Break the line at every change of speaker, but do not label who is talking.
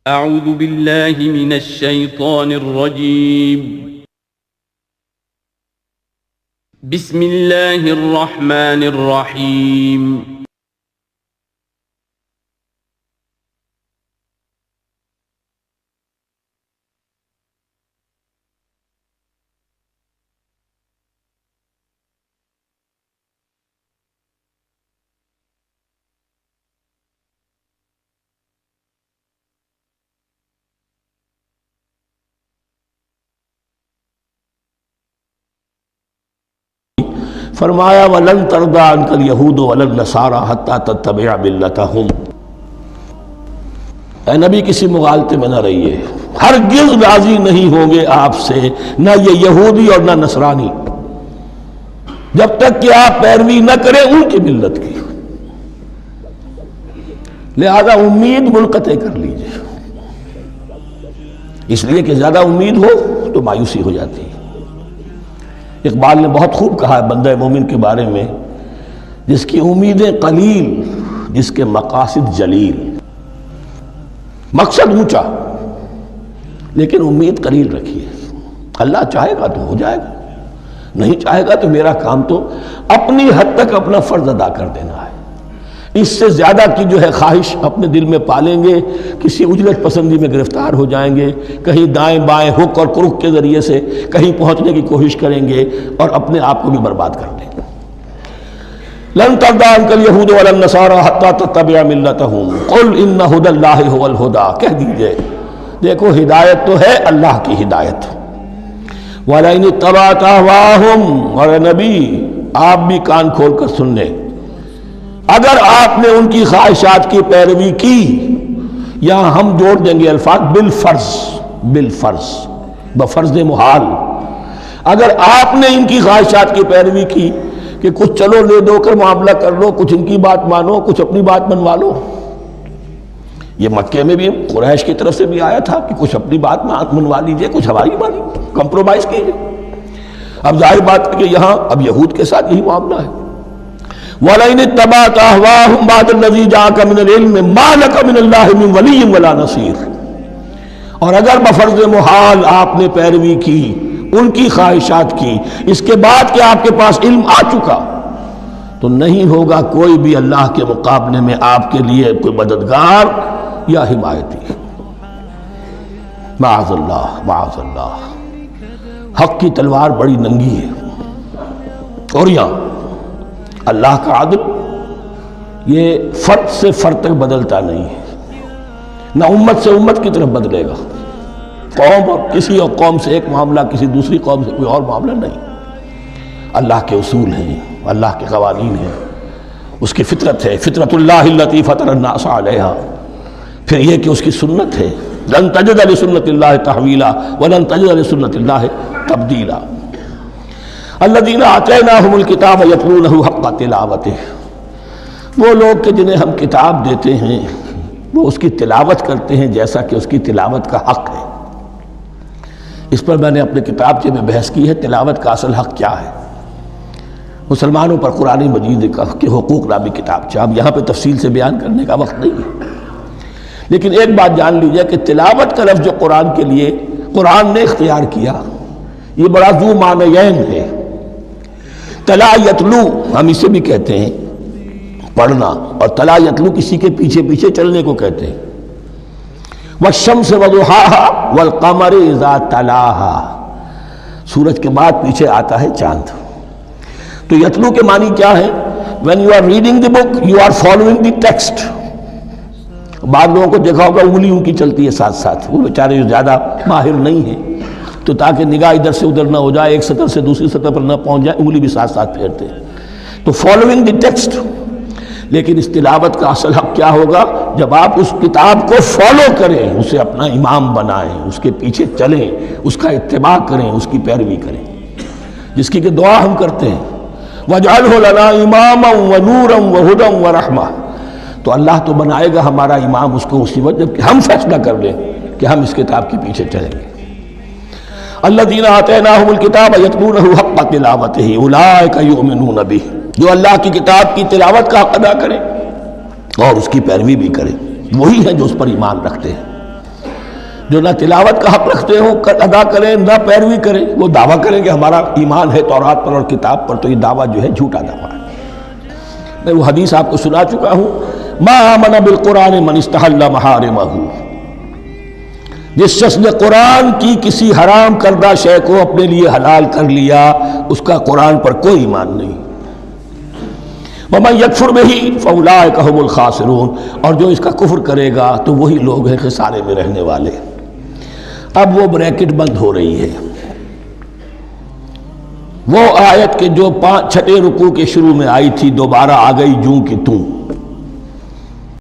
اعوذ باللہ من الشیطان الرجیم بسم اللہ الرحمن الرحیم
فرمایا وَلَن تَرْضَىٰ عَنْكَ الْيَهُودُ وَلَا النَّصَارَىٰ حَتَّىٰ تَتَّبِعَ مِلَّتَهُمْ۔ اے نبی کسی مغالطے میں نہ رہیے، ہرگز راضی نہیں ہوں گے آپ سے نہ یہ یہودی اور نہ نصرانی جب تک کہ آپ پیروی نہ کریں ان کی ملت کی۔ لہذا امید منقطع کر لیجئے، اس لیے کہ زیادہ امید ہو تو مایوسی ہو جاتی ہے۔ اقبال نے بہت خوب کہا ہے بندہ مومن کے بارے میں، جس کی امیدیں قلیل، جس کے مقاصد جلیل۔ مقصد اونچا لیکن امید قلیل رکھیے، اللہ چاہے گا تو ہو جائے گا، نہیں چاہے گا تو میرا کام تو اپنی حد تک اپنا فرض ادا کر دینا ہے۔ اس سے زیادہ کی جو ہے خواہش اپنے دل میں پالیں گے، کسی اجلت پسندی میں گرفتار ہو جائیں گے، کہیں دائیں بائیں ہک اور کرک کے ذریعے سے کہیں پہنچنے کی کوشش کریں گے اور اپنے آپ کو بھی برباد کر لیں گے۔ لن ترضى عنك اليهود ولا النصارى حتى تتبع ملتهم قل ان هدى الله هو الهدى، کہہ دیجئے دیکھو ہدایت تو ہے اللہ کی ہدایت۔ ولئن اتبعت اهواءهم، اور نبی آپ بھی کان کھول کر سن لیں، اگر آپ نے ان کی خواہشات کی پیروی کی، یہاں ہم جوڑ دیں گے الفاظ بالفرض، بالفرض بفرض محال، اگر آپ نے ان کی خواہشات کی پیروی کی کہ کچھ چلو لے دو کر معاملہ کر لو، کچھ ان کی بات مانو، کچھ اپنی بات منوا لو۔ یہ مکے میں بھی قریش کی طرف سے بھی آیا تھا کہ کچھ اپنی بات منوا لیجئے، کچھ ہماری مانی، کمپرومائز کیجئے۔ اب ظاہر بات ہے کہ یہاں اب یہود کے ساتھ یہی معاملہ ہے۔ وَلَئِنِ اتَّبَعْتَ أَهْوَاءَهُمْ بَعْدَ الَّذِي جَاءَكَ مِنَ الْعِلْمِ مَا لَكَ مِنَ اللَّهِ مِنْ وَلِيٍّ وَلَا نَصِيرٍ، اور اگر بفرض محال آپ نے پیروی کی ان کی خواہشات کی، اس کے بعد کہ آپ کے پاس علم آ چکا، تو نہیں ہوگا کوئی بھی اللہ کے مقابلے میں آپ کے لیے کوئی مددگار یا حمایتی۔ معاذ اللہ، معاذ اللہ، حق کی تلوار بڑی ننگی ہے۔ اور یہاں اللہ کا عدل یہ فرد سے فرد تک بدلتا نہیں ہے، نہ امت سے امت کی طرف بدلے گا، قوم اور کسی اور قوم سے ایک معاملہ، کسی دوسری قوم سے کوئی اور معاملہ نہیں۔ اللہ کے اصول ہیں، اللہ کے قوانین ہیں، اس کی فطرت ہے، فطرت اللہ التی فطر الناس علیہا، پھر یہ کہ اس کی سنت ہے، لن تجد لسنت اللہ تحویلا ولن تجد لسنت اللہ تبدیلا۔ الذین آتیناہم الکتاب یتلونہ حق تلاوتہ، وہ لوگ کہ جنہیں ہم کتاب دیتے ہیں وہ اس کی تلاوت کرتے ہیں جیسا کہ اس کی تلاوت کا حق ہے۔ اس پر میں نے اپنے کتابچے میں بحث کی ہے، تلاوت کا اصل حق کیا ہے۔ مسلمانوں پر قرآن مجید کے حقوق نامی کتابچہ، اب یہاں پہ تفصیل سے بیان کرنے کا وقت نہیں ہے، لیکن ایک بات جان لیجئے کہ تلاوت کا لفظ جو قرآن کے لیے قرآن نے اختیار کیا، یہ بڑا ذو معنیین ہے۔ تلا یتلو ہم اسے بھی کہتے ہیں پڑھنا، اور تلا یتلو کسی کے پیچھے پیچھے چلنے کو کہتے ہیں۔ والشمس وضحاها والقمر اذا تلاها، سورج کے بعد پیچھے آتا ہے چاند۔ تو یتلو کے معنی کیا ہے؟ when you are reading the book you are following the text۔ بعض لوگوں کو دیکھا ہوگا انگلی ان کی چلتی ہے ساتھ ساتھ، وہ بیچارے جو زیادہ ماہر نہیں ہیں تو تاکہ نگاہ ادھر سے ادھر نہ ہو جائے، ایک سطر سے دوسری سطر پر نہ پہنچ جائے، انگلی بھی ساتھ ساتھ پھیرتے ہیں، تو فالوئنگ دی ٹیکسٹ۔ لیکن اس تلاوت کا اصل حق کیا ہوگا؟ جب آپ اس کتاب کو فالو کریں، اسے اپنا امام بنائیں، اس کے پیچھے چلیں، اس کا اتباع کریں، اس کی پیروی کریں، جس کی کہ دعا ہم کرتے ہیں وَاجْعَلْهُ لَنَا إِمَامًا وَنُورًا وَهُدًى وَرَحْمَةً، تو اللہ تو بنائے گا ہمارا امام اس کو اسی وقت جب کہ ہم فیصلہ کر لیں کہ ہم اس کتاب کے پیچھے چلیں گے۔ الذین آتیناہم الکتاب یتلونہ حق تلاوتہ اولئک یؤمنون بہ، جو اللہ کی کتاب کی تلاوت کا حق ادا کریں اور اس کی پیروی بھی کریں، وہی ہیں جو اس پر ایمان رکھتے ہیں۔ جو نہ تلاوت کا حق رکھتے ہو ادا کریں، نہ پیروی کریں، وہ دعویٰ کریں کہ ہمارا ایمان ہے تورات پر اور کتاب پر، تو یہ دعویٰ جو ہے جھوٹا دعویٰ ہے۔ میں وہ حدیث آپ کو سنا چکا ہوں، ما آمن بالقرآن من استحل محارمہ، جس شخص نے قرآن کی کسی حرام کردہ شے کو اپنے لیے حلال کر لیا، اس کا قرآن پر کوئی ایمان نہیں۔ وَمَن يَكْفُرْ بِهِ فَأُولَٰئِكَ هُمُ الْخَاسِرُونَ، اور جو اس کا کفر کرے گا تو وہی لوگ ہیں خسارے میں رہنے والے۔ اب وہ بریکٹ بند ہو رہی ہے، وہ آیت کے جو 6 رکوع کے شروع میں آئی تھی دوبارہ آ گئی جوں کہ توں۔